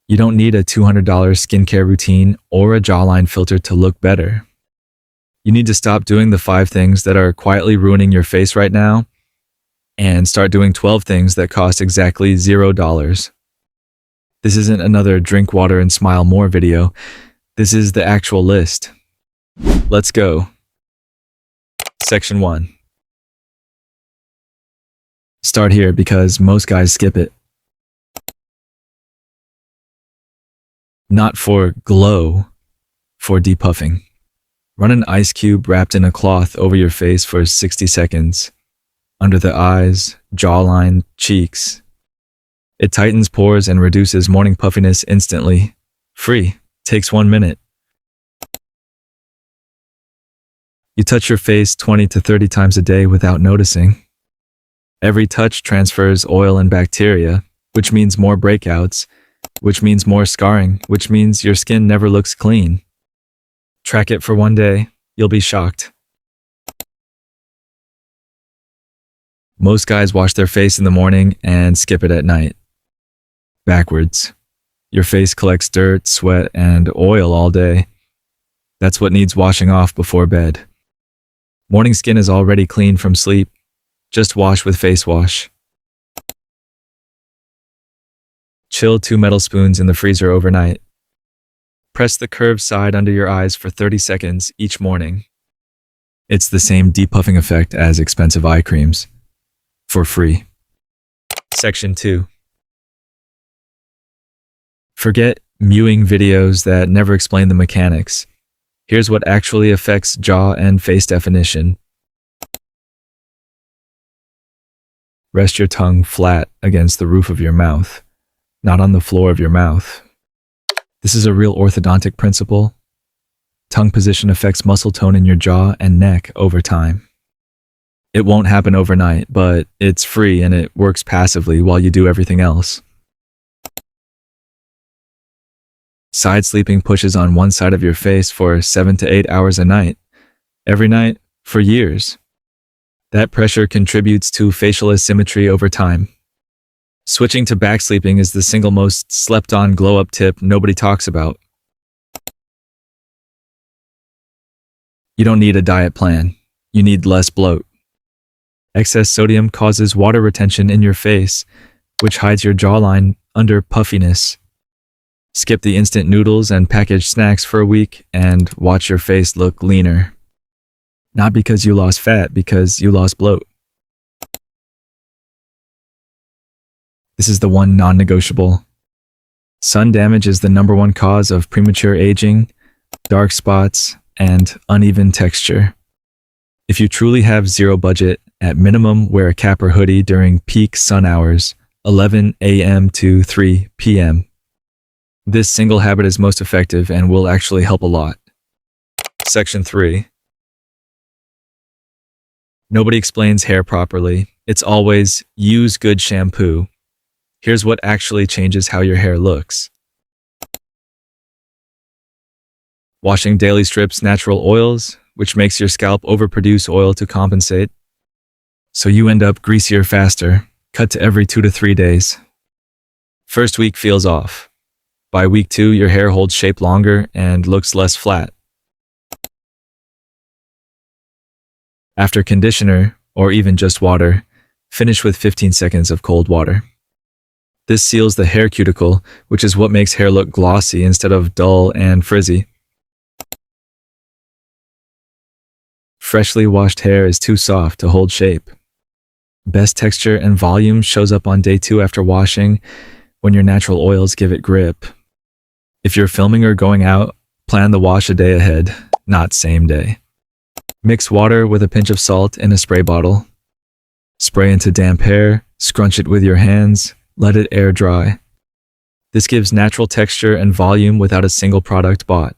You don't need a $200 skincare routine or a jawline filter to look better. You need to stop doing the 5 things that are quietly ruining your face right now and start doing 12 things that cost exactly $0. This isn't another drink water and smile more video. This is the actual list. Let's go. Section 1. Start here because most guys skip it. Not for glow, for depuffing. Run an ice cube wrapped in a cloth over your face for 60 seconds. Under the eyes, jawline, cheeks. It tightens pores and reduces morning puffiness instantly. Free. Takes 1 minute. You touch your face 20 to 30 times a day without noticing. Every touch transfers oil and bacteria, which means more breakouts, which means more scarring, which means your skin never looks clean. Track it for 1 day, you'll be shocked. Most guys wash their face in the morning and skip it at night. Backwards. Your face collects dirt, sweat, and oil all day. That's what needs washing off before bed. Morning skin is already clean from sleep. Just wash with face wash. Chill 2 metal spoons in the freezer overnight. Press the curved side under your eyes for 30 seconds each morning. It's the same depuffing effect as expensive eye creams. For free. Section 2. Forget mewing videos that never explain the mechanics. Here's what actually affects jaw and face definition. Rest your tongue flat against the roof of your mouth, not on the floor of your mouth. This is a real orthodontic principle. Tongue position affects muscle tone in your jaw and neck over time. It won't happen overnight, but it's free and it works passively while you do everything else. Side sleeping pushes on one side of your face for 7 to 8 hours a night. Every night, for years. That pressure contributes to facial asymmetry over time. Switching to back sleeping is the single most slept-on glow-up tip nobody talks about. You don't need a diet plan. You need less bloat. Excess sodium causes water retention in your face, which hides your jawline under puffiness. Skip the instant noodles and packaged snacks for a week and watch your face look leaner. Not because you lost fat, because you lost bloat. This is the one non-negotiable. Sun damage is the #1 cause of premature aging, dark spots, and uneven texture. If you truly have zero budget, at minimum wear a cap or hoodie during peak sun hours, 11 a.m. to 3 p.m. This single habit is most effective and will actually help a lot. Section 3. Nobody explains hair properly. It's always, use good shampoo. Here's what actually changes how your hair looks. Washing daily strips natural oils, which makes your scalp overproduce oil to compensate. So you end up greasier faster, cut to every 2 to 3 days. First week feels off. By week 2, your hair holds shape longer and looks less flat. After conditioner, or even just water, finish with 15 seconds of cold water. This seals the hair cuticle, which is what makes hair look glossy instead of dull and frizzy. Freshly washed hair is too soft to hold shape. Best texture and volume shows up on day 2 after washing, when your natural oils give it grip. If you're filming or going out, plan the wash a day ahead, not same day. Mix water with a pinch of salt in a spray bottle. Spray into damp hair, scrunch it with your hands, let it air dry. This gives natural texture and volume without a single product bought.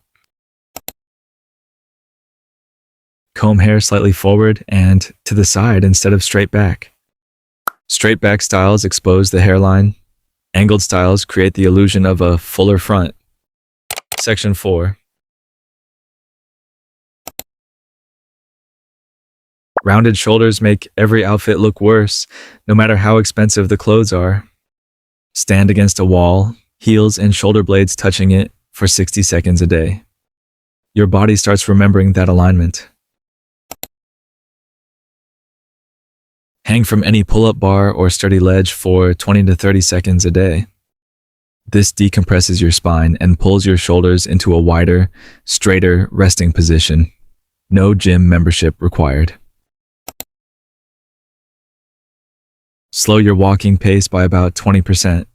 Comb hair slightly forward and to the side instead of straight back. Straight back styles expose the hairline. Angled styles create the illusion of a fuller front. Section 4. Rounded shoulders make every outfit look worse, no matter how expensive the clothes are. Stand against a wall, heels and shoulder blades touching it for 60 seconds a day. Your body starts remembering that alignment. Hang from any pull-up bar or sturdy ledge for 20 to 30 seconds a day. This decompresses your spine and pulls your shoulders into a wider, straighter resting position. No gym membership required. Slow your walking pace by about 20%.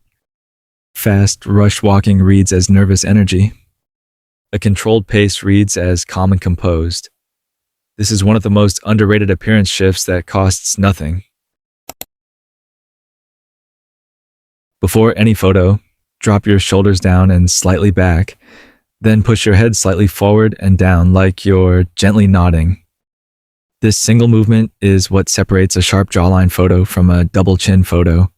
Fast, rushed walking reads as nervous energy. A controlled pace reads as calm and composed. This is one of the most underrated appearance shifts that costs nothing. Before any photo, drop your shoulders down and slightly back, then push your head slightly forward and down like you're gently nodding. This single movement is what separates a sharp jawline photo from a double chin photo.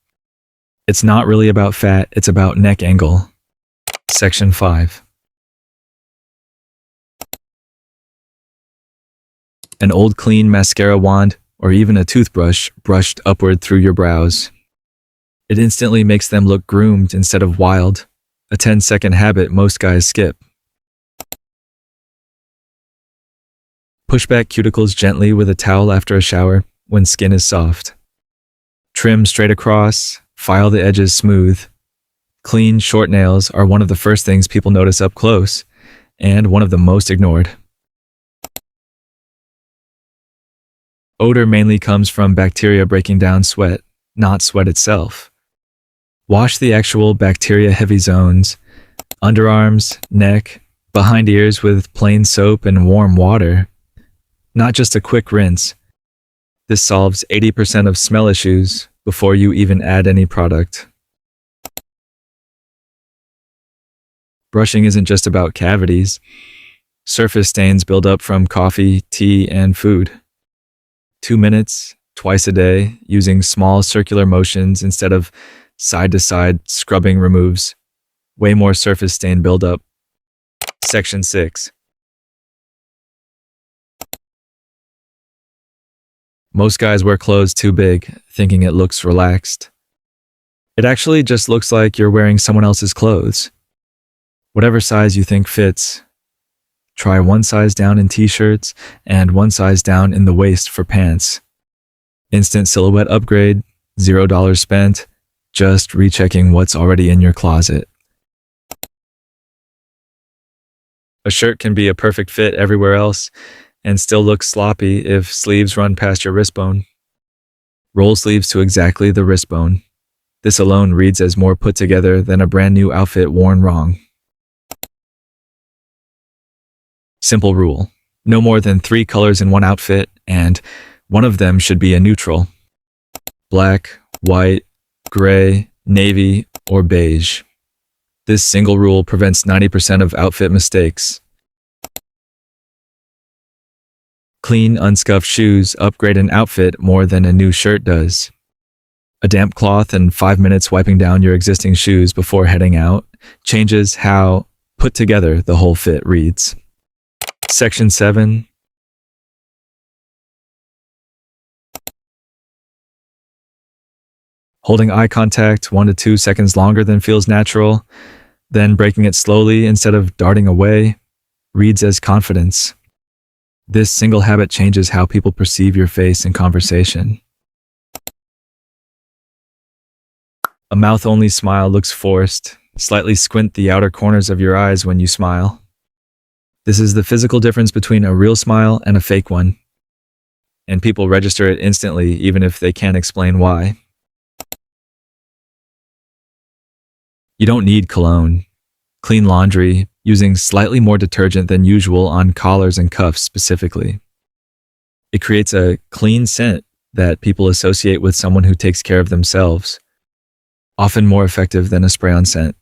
It's not really about fat, it's about neck angle. Section 5. An old clean mascara wand or even a toothbrush brushed upward through your brows. It instantly makes them look groomed instead of wild, a 10-second habit most guys skip. Push back cuticles gently with a towel after a shower when skin is soft. Trim straight across, file the edges smooth. Clean, short nails are one of the first things people notice up close, and one of the most ignored. Odor mainly comes from bacteria breaking down sweat, not sweat itself. Wash the actual bacteria-heavy zones, underarms, neck, behind ears with plain soap and warm water. Not just a quick rinse. This solves 80% of smell issues before you even add any product. Brushing isn't just about cavities. Surface stains build up from coffee, tea, and food. 2 minutes, twice a day, using small circular motions instead of side-to-side scrubbing removes way more surface stain buildup. Section 6. Most guys wear clothes too big, thinking it looks relaxed. It actually just looks like you're wearing someone else's clothes. Whatever size you think fits. Try one size down in t-shirts and one size down in the waist for pants. Instant silhouette upgrade, $0 spent, just rechecking what's already in your closet. A shirt can be a perfect fit everywhere else and still look sloppy if sleeves run past your wrist bone. Roll sleeves to exactly the wrist bone. This alone reads as more put together than a brand new outfit worn wrong. Simple rule. No more than 3 colors in one outfit, and one of them should be a neutral. Black, white, gray, navy, or beige. This single rule prevents 90% of outfit mistakes. Clean, unscuffed shoes upgrade an outfit more than a new shirt does. A damp cloth and 5 minutes wiping down your existing shoes before heading out changes how put together the whole fit reads. Section 7. Holding eye contact 1 to 2 seconds longer than feels natural, then breaking it slowly instead of darting away, reads as confidence. This single habit changes how people perceive your face in conversation. A mouth-only smile looks forced. Slightly squint the outer corners of your eyes when you smile. This is the physical difference between a real smile and a fake one. And people register it instantly, even if they can't explain why. You don't need cologne. Clean laundry, using slightly more detergent than usual on collars and cuffs specifically. It creates a clean scent that people associate with someone who takes care of themselves, often more effective than a spray-on scent.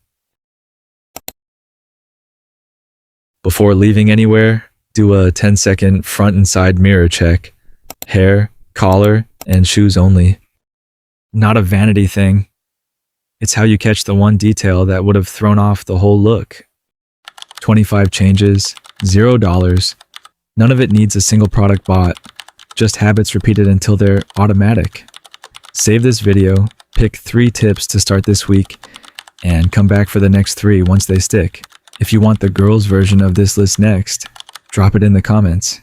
Before leaving anywhere, do a 10-second front and side mirror check. Hair, collar, and shoes only. Not a vanity thing. It's how you catch the one detail that would have thrown off the whole look. 25 changes, $0. None of it needs a single product bought. Just habits repeated until they're automatic. Save this video, pick 3 tips to start this week, and come back for the next 3 once they stick. If you want the girls' version of this list next, drop it in the comments.